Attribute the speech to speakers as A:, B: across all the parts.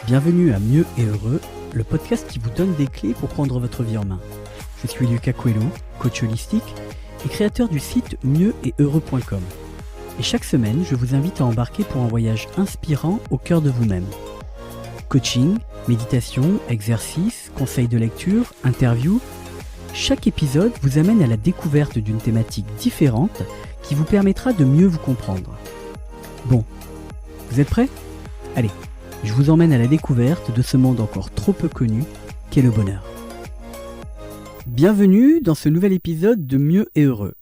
A: Bienvenue à Mieux et Heureux, le podcast qui vous donne des clés pour prendre votre vie en main. Je suis Lucas Coelho, coach holistique et créateur du site mieux-et-heureux.com. Et chaque semaine, je vous invite à embarquer pour un voyage inspirant au cœur de vous-même. Coaching, méditation, exercices, conseils de lecture, interviews, chaque épisode vous amène à la découverte d'une thématique différente qui vous permettra de mieux vous comprendre. Bon, vous êtes prêts ? Allez, je vous emmène à la découverte de ce monde encore trop peu connu qu'est le bonheur. Bienvenue dans ce nouvel épisode de Mieux et Heureux.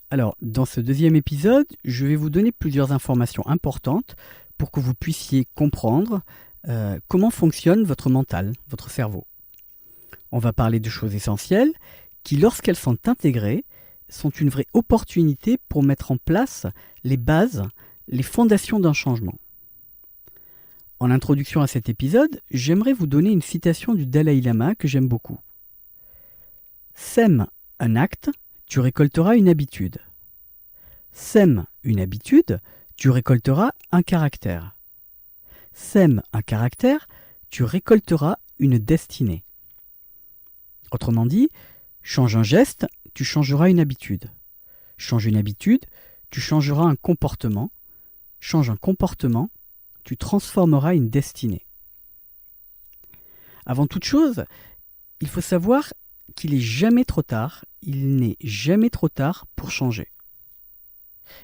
A: Alors, dans ce deuxième épisode, je vais vous donner plusieurs informations importantes pour que vous puissiez comprendre comment fonctionne votre mental, votre cerveau. On va parler de choses essentielles qui, lorsqu'elles sont intégrées, sont une vraie opportunité pour mettre en place les bases, les fondations d'un changement. En introduction à cet épisode, j'aimerais vous donner une citation du Dalai Lama que j'aime beaucoup. « Sème un acte, tu récolteras une habitude. Sème une habitude, tu récolteras un caractère. Sème un caractère, tu récolteras une destinée. » Autrement dit, change un geste, tu changeras une habitude. Change une habitude, tu changeras un comportement. Change un comportement, tu transformeras une destinée. Avant toute chose, il faut savoir qu'il n'est jamais trop tard, il n'est jamais trop tard pour changer.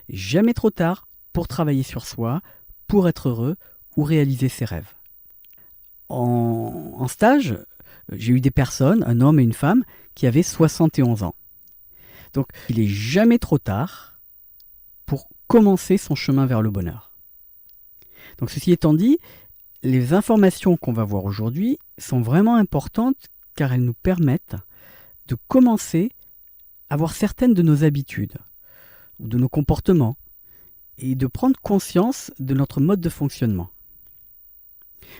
A: Jamais trop tard pour travailler sur soi, pour être heureux ou réaliser ses rêves. En stage, j'ai eu des personnes, un homme et une femme, qui avaient 71 ans. Donc, il n'est jamais trop tard pour commencer son chemin vers le bonheur. Donc, ceci étant dit, les informations qu'on va voir aujourd'hui sont vraiment importantes car elles nous permettent de commencer à voir certaines de nos habitudes ou de nos comportements et de prendre conscience de notre mode de fonctionnement.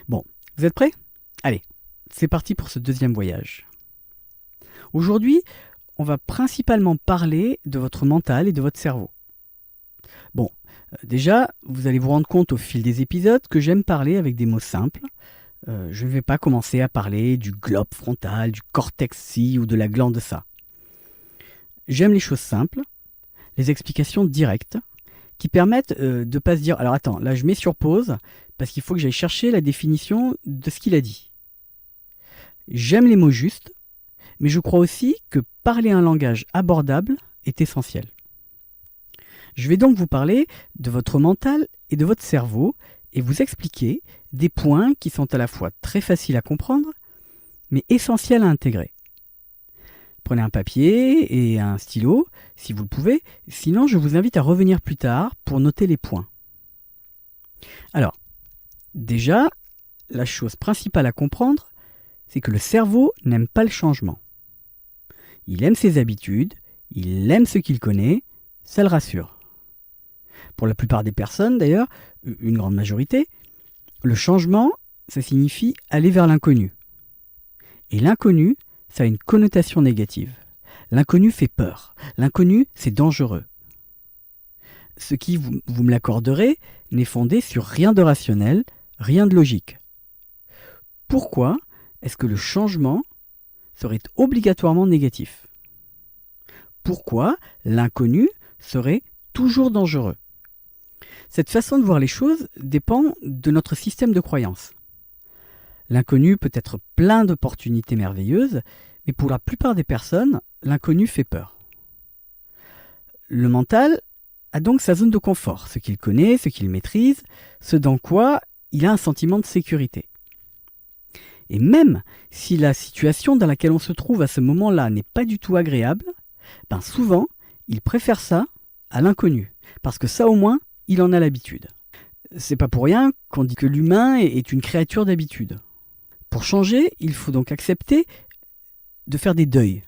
A: Bon, vous êtes prêts ? Allez, c'est parti pour ce deuxième voyage. Aujourd'hui, on va principalement parler de votre mental et de votre cerveau. Bon, déjà, vous allez vous rendre compte au fil des épisodes que j'aime parler avec des mots simples. Je ne vais pas commencer à parler du globe frontal, du cortex ci ou de la glande ça. J'aime les choses simples, les explications directes, qui permettent de ne pas se dire « Alors attends, là je mets sur pause parce qu'il faut que j'aille chercher la définition de ce qu'il a dit. » J'aime les mots justes, mais je crois aussi que parler un langage abordable est essentiel. Je vais donc vous parler de votre mental et de votre cerveau et vous expliquer des points qui sont à la fois très faciles à comprendre, mais essentiels à intégrer. Prenez un papier et un stylo, si vous le pouvez, sinon je vous invite à revenir plus tard pour noter les points. Alors, déjà, la chose principale à comprendre, c'est que le cerveau n'aime pas le changement. Il aime ses habitudes, il aime ce qu'il connaît, ça le rassure. Pour la plupart des personnes, d'ailleurs, une grande majorité, le changement, ça signifie aller vers l'inconnu. Et l'inconnu, ça a une connotation négative. L'inconnu fait peur. L'inconnu, c'est dangereux. Ce qui, vous me l'accorderez, n'est fondé sur rien de rationnel, rien de logique. Pourquoi est-ce que le changement serait obligatoirement négatif ? Pourquoi l'inconnu serait toujours dangereux ? Cette façon de voir les choses dépend de notre système de croyance. L'inconnu peut être plein d'opportunités merveilleuses, mais pour la plupart des personnes, l'inconnu fait peur. Le mental a donc sa zone de confort, ce qu'il connaît, ce qu'il maîtrise, ce dans quoi il a un sentiment de sécurité. Et même si la situation dans laquelle on se trouve à ce moment-là n'est pas du tout agréable, souvent, il préfère ça à l'inconnu, parce que ça au moins, il en a l'habitude. C'est pas pour rien qu'on dit que l'humain est une créature d'habitude. Pour changer, il faut donc accepter de faire des deuils.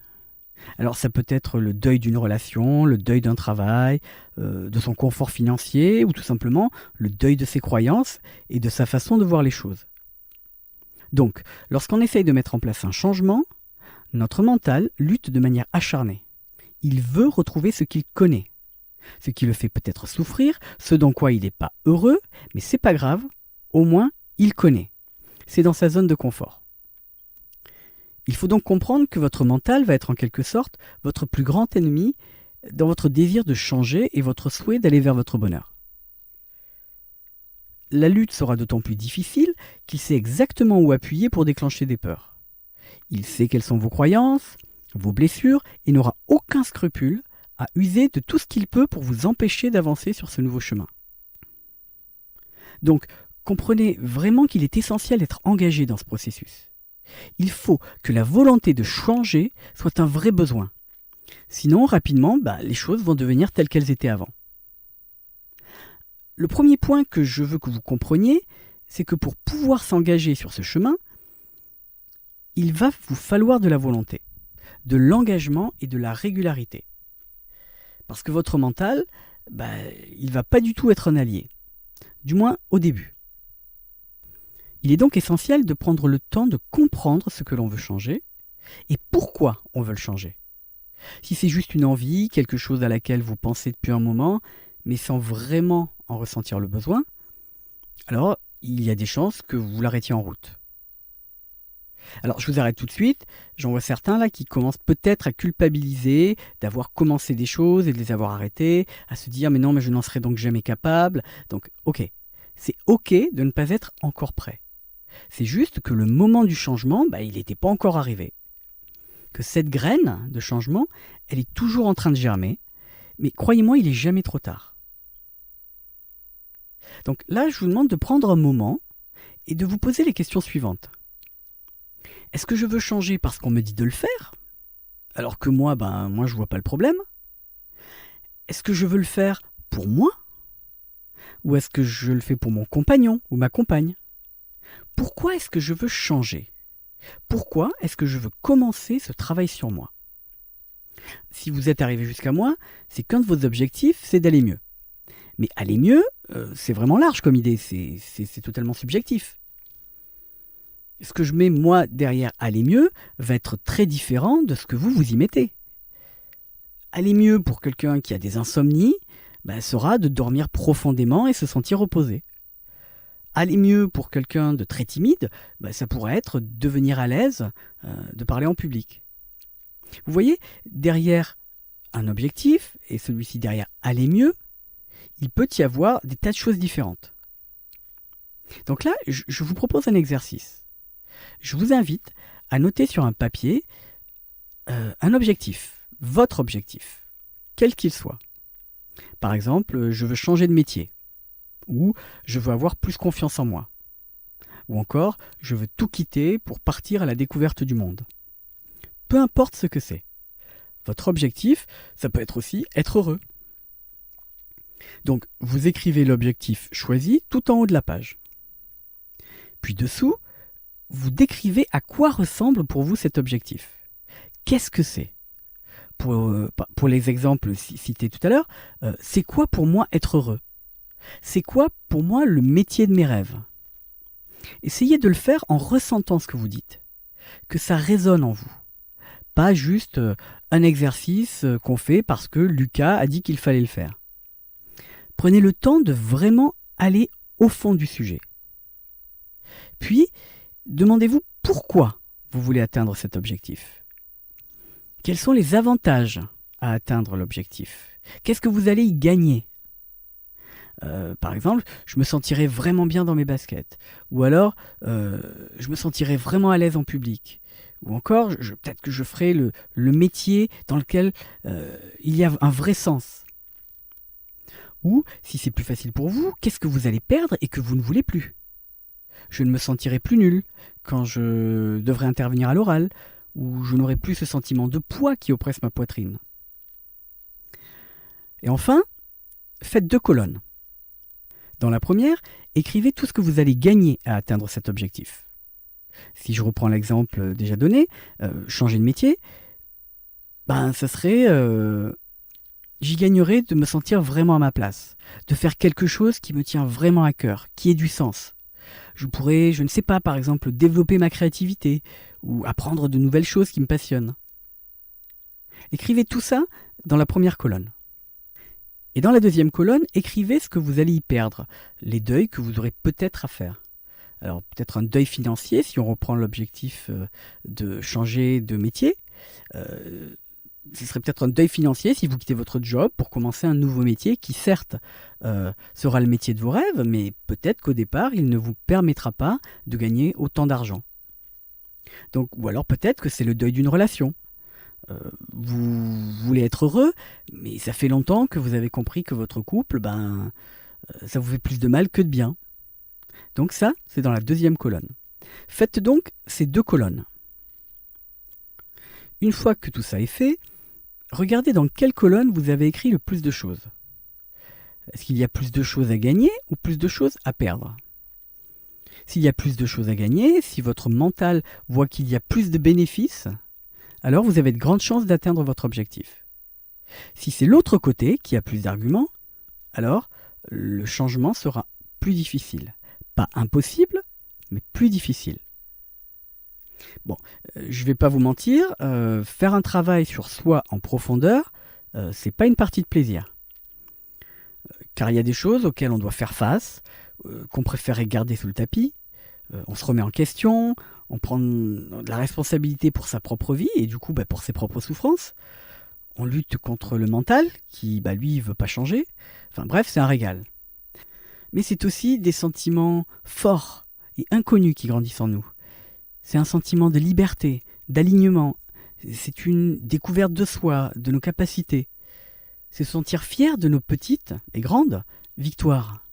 A: Alors ça peut être le deuil d'une relation, le deuil d'un travail, de son confort financier, ou tout simplement le deuil de ses croyances et de sa façon de voir les choses. Donc, lorsqu'on essaye de mettre en place un changement, notre mental lutte de manière acharnée. Il veut retrouver ce qu'il connaît. Ce qui le fait peut-être souffrir, ce dans quoi il n'est pas heureux, mais c'est pas grave, au moins il connaît. c'est dans sa zone de confort. Il faut donc comprendre que votre mental va être en quelque sorte votre plus grand ennemi dans votre désir de changer et votre souhait d'aller vers votre bonheur. La lutte sera d'autant plus difficile qu'il sait exactement où appuyer pour déclencher des peurs. Il sait quelles sont vos croyances, vos blessures, et n'aura aucun scrupule à user de tout ce qu'il peut pour vous empêcher d'avancer sur ce nouveau chemin. Donc, comprenez vraiment qu'il est essentiel d'être engagé dans ce processus. Il faut que la volonté de changer soit un vrai besoin. Sinon, rapidement, les choses vont devenir telles qu'elles étaient avant. Le premier point que je veux que vous compreniez, c'est que pour pouvoir s'engager sur ce chemin, il va vous falloir de la volonté, de l'engagement et de la régularité. Parce que votre mental, il ne va pas du tout être un allié, du moins au début. Il est donc essentiel de prendre le temps de comprendre ce que l'on veut changer et pourquoi on veut le changer. Si c'est juste une envie, quelque chose à laquelle vous pensez depuis un moment, mais sans vraiment en ressentir le besoin, alors il y a des chances que vous l'arrêtiez en route. Alors je vous arrête tout de suite, j'en vois certains là qui commencent peut-être à culpabiliser d'avoir commencé des choses et de les avoir arrêtées, à se dire mais non mais je n'en serai donc jamais capable, donc ok, c'est ok de ne pas être encore prêt. C'est juste que le moment du changement, il n'était pas encore arrivé. Que cette graine de changement, elle est toujours en train de germer, mais croyez-moi, il n'est jamais trop tard. Donc là, je vous demande de prendre un moment et de vous poser les questions suivantes. Est-ce que je veux changer parce qu'on me dit de le faire ? Alors que moi, je vois pas le problème. Est-ce que je veux le faire pour moi ? Ou est-ce que je le fais pour mon compagnon ou ma compagne ? Pourquoi est-ce que je veux changer ? Pourquoi est-ce que je veux commencer ce travail sur moi ? Si vous êtes arrivé jusqu'à moi, c'est qu'un de vos objectifs, c'est d'aller mieux. Mais aller mieux, c'est vraiment large comme idée, c'est totalement subjectif. Ce que je mets moi derrière aller mieux va être très différent de ce que vous y mettez. Aller mieux pour quelqu'un qui a des insomnies, sera de dormir profondément et se sentir reposé. Aller mieux pour quelqu'un de très timide, ça pourrait être devenir à l'aise de parler en public. Vous voyez, derrière un objectif, et celui-ci derrière aller mieux, il peut y avoir des tas de choses différentes. Donc là, je vous propose un exercice. Je vous invite à noter sur un papier un objectif, votre objectif, quel qu'il soit. Par exemple, je veux changer de métier. Ou je veux avoir plus confiance en moi. Ou encore, je veux tout quitter pour partir à la découverte du monde. Peu importe ce que c'est. Votre objectif, ça peut être aussi être heureux. Donc, vous écrivez l'objectif choisi tout en haut de la page. Puis dessous, vous décrivez à quoi ressemble pour vous cet objectif. Qu'est-ce que c'est ? Pour les exemples cités tout à l'heure, c'est quoi pour moi être heureux ? C'est quoi pour moi le métier de mes rêves ? Essayez de le faire en ressentant ce que vous dites, que ça résonne en vous. Pas juste un exercice qu'on fait parce que Lucas a dit qu'il fallait le faire. Prenez le temps de vraiment aller au fond du sujet. Puis, demandez-vous pourquoi vous voulez atteindre cet objectif. Quels sont les avantages à atteindre l'objectif ? Qu'est-ce que vous allez y gagner ? Par exemple, je me sentirais vraiment bien dans mes baskets. Ou alors, je me sentirais vraiment à l'aise en public. Ou encore, peut-être que je ferais le métier dans lequel il y a un vrai sens. Ou, si c'est plus facile pour vous, qu'est-ce que vous allez perdre et que vous ne voulez plus ? Je ne me sentirai plus nul quand je devrais intervenir à l'oral, ou je n'aurai plus ce sentiment de poids qui oppresse ma poitrine. Et enfin, faites 2 colonnes. Dans la première, écrivez tout ce que vous allez gagner à atteindre cet objectif. Si je reprends l'exemple déjà donné, changer de métier, ça serait j'y gagnerais de me sentir vraiment à ma place, de faire quelque chose qui me tient vraiment à cœur, qui ait du sens. Je pourrais, je ne sais pas, par exemple, développer ma créativité ou apprendre de nouvelles choses qui me passionnent. Écrivez tout ça dans la première colonne. Et dans la deuxième colonne, écrivez ce que vous allez y perdre, les deuils que vous aurez peut-être à faire. Alors peut-être un deuil financier si on reprend l'objectif de changer de métier. Ce serait peut-être un deuil financier si vous quittez votre job pour commencer un nouveau métier qui certes sera le métier de vos rêves, mais peut-être qu'au départ il ne vous permettra pas de gagner autant d'argent. Donc, ou alors peut-être que c'est le deuil d'une relation. Vous voulez être heureux, mais ça fait longtemps que vous avez compris que votre couple, ça vous fait plus de mal que de bien. Donc ça, c'est dans la deuxième colonne. Faites donc ces deux colonnes. Une fois que tout ça est fait, regardez dans quelle colonne vous avez écrit le plus de choses. Est-ce qu'il y a plus de choses à gagner ou plus de choses à perdre ? S'il y a plus de choses à gagner, si votre mental voit qu'il y a plus de bénéfices, alors vous avez de grandes chances d'atteindre votre objectif. Si c'est l'autre côté qui a plus d'arguments, alors le changement sera plus difficile. Pas impossible, mais plus difficile. Bon, je ne vais pas vous mentir, faire un travail sur soi en profondeur, c'est pas une partie de plaisir. Car il y a des choses auxquelles on doit faire face, qu'on préférait garder sous le tapis. On se remet en question, on prend de la responsabilité pour sa propre vie et du coup pour ses propres souffrances. On lutte contre le mental qui, lui, veut pas changer. Enfin bref, c'est un régal. Mais c'est aussi des sentiments forts et inconnus qui grandissent en nous. C'est un sentiment de liberté, d'alignement. C'est une découverte de soi, de nos capacités. C'est se sentir fier de nos petites et grandes victoires.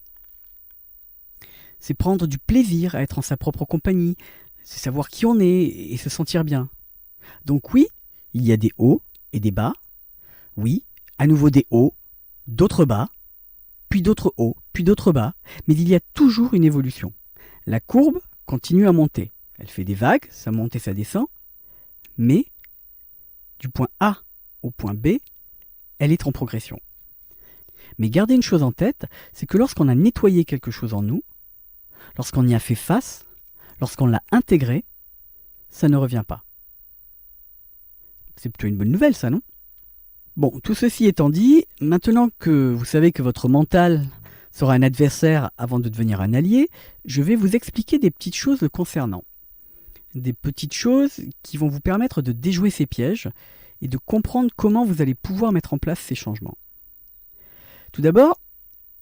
A: C'est prendre du plaisir à être en sa propre compagnie. C'est savoir qui on est et se sentir bien. Donc oui, il y a des hauts et des bas. Oui, à nouveau des hauts, d'autres bas, puis d'autres hauts, puis d'autres bas. Mais il y a toujours une évolution. La courbe continue à monter. Elle fait des vagues, ça monte et ça descend. Mais du point A au point B, elle est en progression. Mais gardez une chose en tête, c'est que lorsqu'on a nettoyé quelque chose en nous, lorsqu'on y a fait face, lorsqu'on l'a intégré, ça ne revient pas. C'est plutôt une bonne nouvelle, ça, non ? Bon, tout ceci étant dit, maintenant que vous savez que votre mental sera un adversaire avant de devenir un allié, je vais vous expliquer des petites choses le concernant. Des petites choses qui vont vous permettre de déjouer ces pièges et de comprendre comment vous allez pouvoir mettre en place ces changements. Tout d'abord,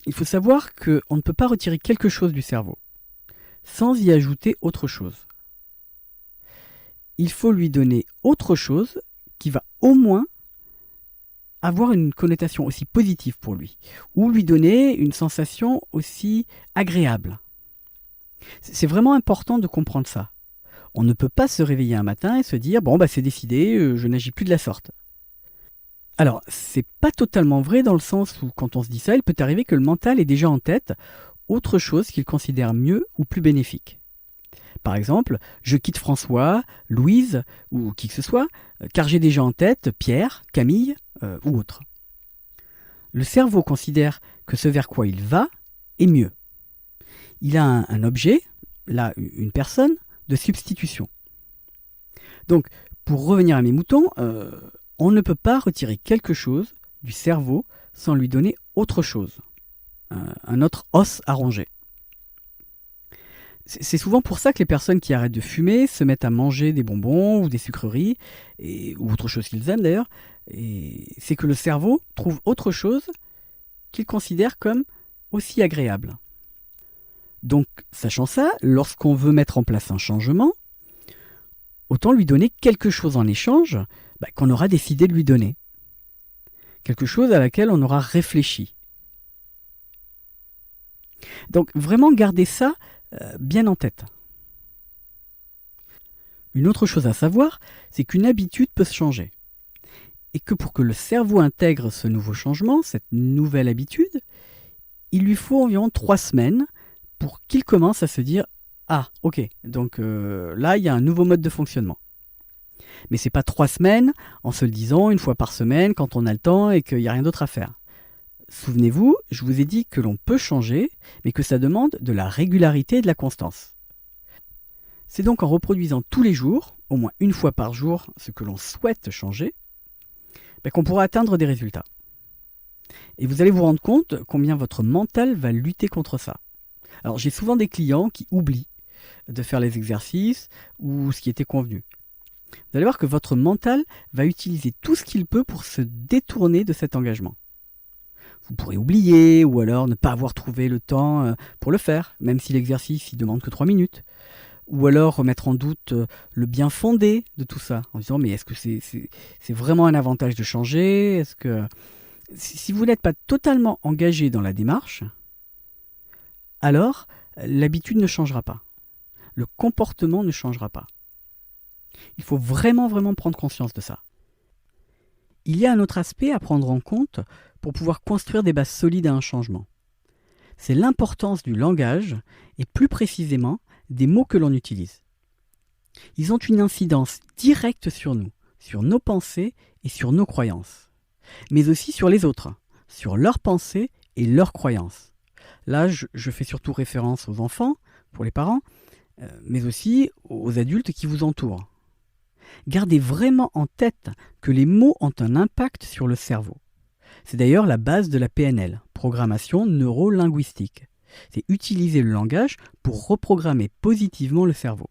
A: il faut savoir qu'on ne peut pas retirer quelque chose du cerveau sans y ajouter autre chose. Il faut lui donner autre chose qui va au moins avoir une connotation aussi positive pour lui, ou lui donner une sensation aussi agréable. C'est vraiment important de comprendre ça. On ne peut pas se réveiller un matin et se dire « bon, c'est décidé, je n'agis plus de la sorte ». Alors, c'est pas totalement vrai dans le sens où quand on se dit ça, il peut arriver que le mental ait déjà en tête autre chose qu'il considère mieux ou plus bénéfique. Par exemple, je quitte François, Louise ou qui que ce soit, car j'ai déjà en tête Pierre, Camille ou autre. Le cerveau considère que ce vers quoi il va est mieux. Il a un objet, là une personne, de substitution. Donc, pour revenir à mes moutons, on ne peut pas retirer quelque chose du cerveau sans lui donner autre chose, un autre os à ronger. C'est souvent pour ça que les personnes qui arrêtent de fumer se mettent à manger des bonbons ou des sucreries, ou autre chose qu'ils aiment d'ailleurs, et c'est que le cerveau trouve autre chose qu'il considère comme aussi agréable. Donc, sachant ça, lorsqu'on veut mettre en place un changement, autant lui donner quelque chose en échange qu'on aura décidé de lui donner. Quelque chose à laquelle on aura réfléchi. Donc, vraiment garder ça bien en tête. Une autre chose à savoir, c'est qu'une habitude peut se changer. Et que pour que le cerveau intègre ce nouveau changement, cette nouvelle habitude, il lui faut environ 3 semaines pour qu'il commence à se dire « Ah, ok, donc là, il y a un nouveau mode de fonctionnement. » Mais c'est pas 3 semaines en se le disant une fois par semaine quand on a le temps et qu'il n'y a rien d'autre à faire. Souvenez-vous, je vous ai dit que l'on peut changer, mais que ça demande de la régularité et de la constance. C'est donc en reproduisant tous les jours, au moins une fois par jour, ce que l'on souhaite changer, qu'on pourra atteindre des résultats. Et vous allez vous rendre compte combien votre mental va lutter contre ça. Alors j'ai souvent des clients qui oublient de faire les exercices ou ce qui était convenu. Vous allez voir que votre mental va utiliser tout ce qu'il peut pour se détourner de cet engagement. Vous pourrez oublier ou alors ne pas avoir trouvé le temps pour le faire, même si l'exercice ne demande que 3 minutes. Ou alors remettre en doute le bien fondé de tout ça, en disant mais est-ce que c'est vraiment un avantage de changer ? Est-ce que si vous n'êtes pas totalement engagé dans la démarche, alors l'habitude ne changera pas. Le comportement ne changera pas. Il faut vraiment prendre conscience de ça. Il y a un autre aspect à prendre en compte pour pouvoir construire des bases solides à un changement. C'est l'importance du langage et plus précisément des mots que l'on utilise. Ils ont une incidence directe sur nous, sur nos pensées et sur nos croyances, mais aussi sur les autres, sur leurs pensées et leurs croyances. Là, je fais surtout référence aux enfants, pour les parents, mais aussi aux adultes qui vous entourent. Gardez vraiment en tête que les mots ont un impact sur le cerveau. C'est d'ailleurs la base de la PNL, programmation neuro-linguistique. C'est utiliser le langage pour reprogrammer positivement le cerveau.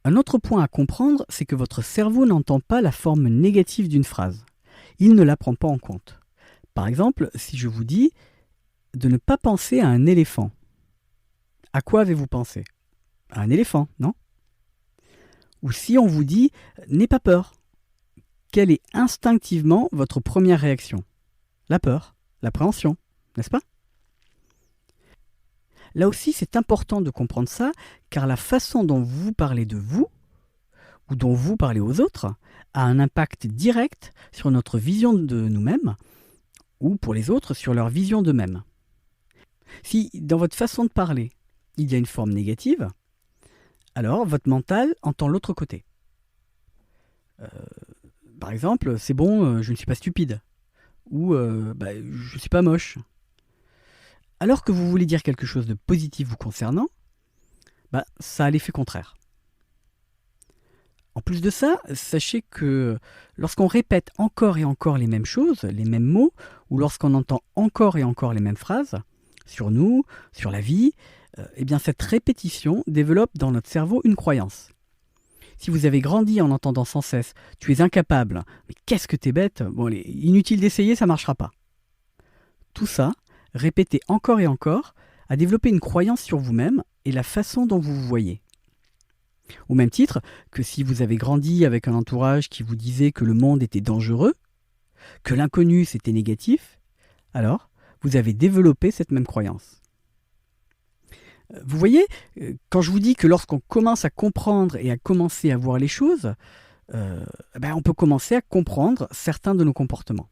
A: Un autre point à comprendre, c'est que votre cerveau n'entend pas la forme négative d'une phrase. Il ne la prend pas en compte. Par exemple, si je vous dis de ne pas penser à un éléphant, à quoi avez-vous pensé ? À un éléphant, non ? Ou si on vous dit « n'aie pas peur », quelle est instinctivement votre première réaction ? La peur, l'appréhension, n'est-ce pas ? Là aussi, c'est important de comprendre ça, car la façon dont vous parlez de vous, ou dont vous parlez aux autres, a un impact direct sur notre vision de nous-mêmes, ou pour les autres, sur leur vision d'eux-mêmes. Si, dans votre façon de parler, il y a une forme négative, alors votre mental entend l'autre côté. Par exemple, c'est bon, je ne suis pas stupide. Ou je ne suis pas moche. Alors que vous voulez dire quelque chose de positif vous concernant, ça a l'effet contraire. En plus de ça, sachez que lorsqu'on répète encore et encore les mêmes choses, les mêmes mots, ou lorsqu'on entend encore et encore les mêmes phrases sur nous, sur la vie, cette répétition développe dans notre cerveau une croyance. Si vous avez grandi en entendant sans cesse « tu es incapable »,« mais qu'est-ce que t'es bête », inutile d'essayer, ça ne marchera pas. Tout ça, répété encore et encore, a développé une croyance sur vous-même et la façon dont vous vous voyez. Au même titre que si vous avez grandi avec un entourage qui vous disait que le monde était dangereux, que l'inconnu c'était négatif, alors vous avez développé cette même croyance. Vous voyez, quand je vous dis que lorsqu'on commence à comprendre et à commencer à voir les choses, on peut commencer à comprendre certains de nos comportements.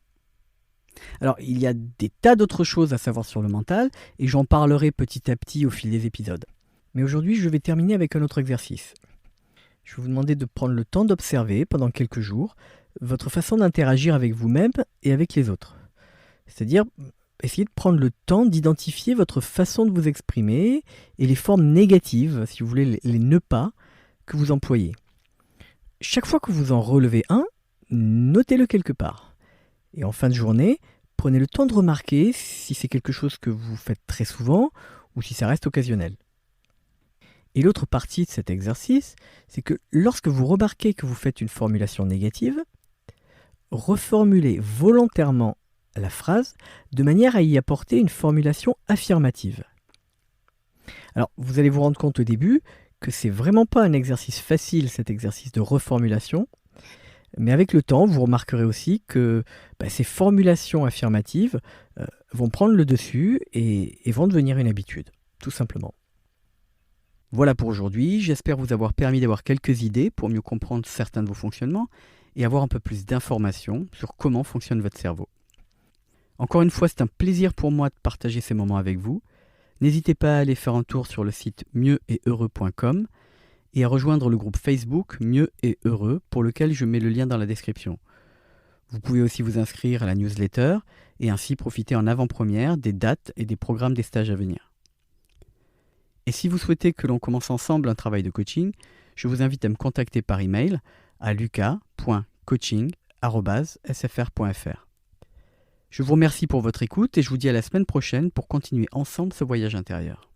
A: Alors, il y a des tas d'autres choses à savoir sur le mental, et j'en parlerai petit à petit au fil des épisodes. Mais aujourd'hui, je vais terminer avec un autre exercice. Je vais vous demander de prendre le temps d'observer pendant quelques jours votre façon d'interagir avec vous-même et avec les autres. C'est-à-dire, essayez de prendre le temps d'identifier votre façon de vous exprimer et les formes négatives, si vous voulez, les ne pas que vous employez. Chaque fois que vous en relevez un, notez-le quelque part. Et en fin de journée, prenez le temps de remarquer si c'est quelque chose que vous faites très souvent ou si ça reste occasionnel. Et l'autre partie de cet exercice, c'est que lorsque vous remarquez que vous faites une formulation négative, reformulez volontairement la phrase de manière à y apporter une formulation affirmative. Alors, vous allez vous rendre compte au début que c'est vraiment pas un exercice facile, cet exercice de reformulation, mais avec le temps, vous remarquerez aussi que ces formulations affirmatives vont prendre le dessus et vont devenir une habitude, tout simplement. Voilà pour aujourd'hui, j'espère vous avoir permis d'avoir quelques idées pour mieux comprendre certains de vos fonctionnements et avoir un peu plus d'informations sur comment fonctionne votre cerveau. Encore une fois, c'est un plaisir pour moi de partager ces moments avec vous. N'hésitez pas à aller faire un tour sur le site mieux-et-heureux.com et à rejoindre le groupe Facebook Mieux et Heureux pour lequel je mets le lien dans la description. Vous pouvez aussi vous inscrire à la newsletter et ainsi profiter en avant-première des dates et des programmes des stages à venir. Et si vous souhaitez que l'on commence ensemble un travail de coaching, je vous invite à me contacter par email à lucas.coaching@sfr.fr. Je vous remercie pour votre écoute et je vous dis à la semaine prochaine pour continuer ensemble ce voyage intérieur.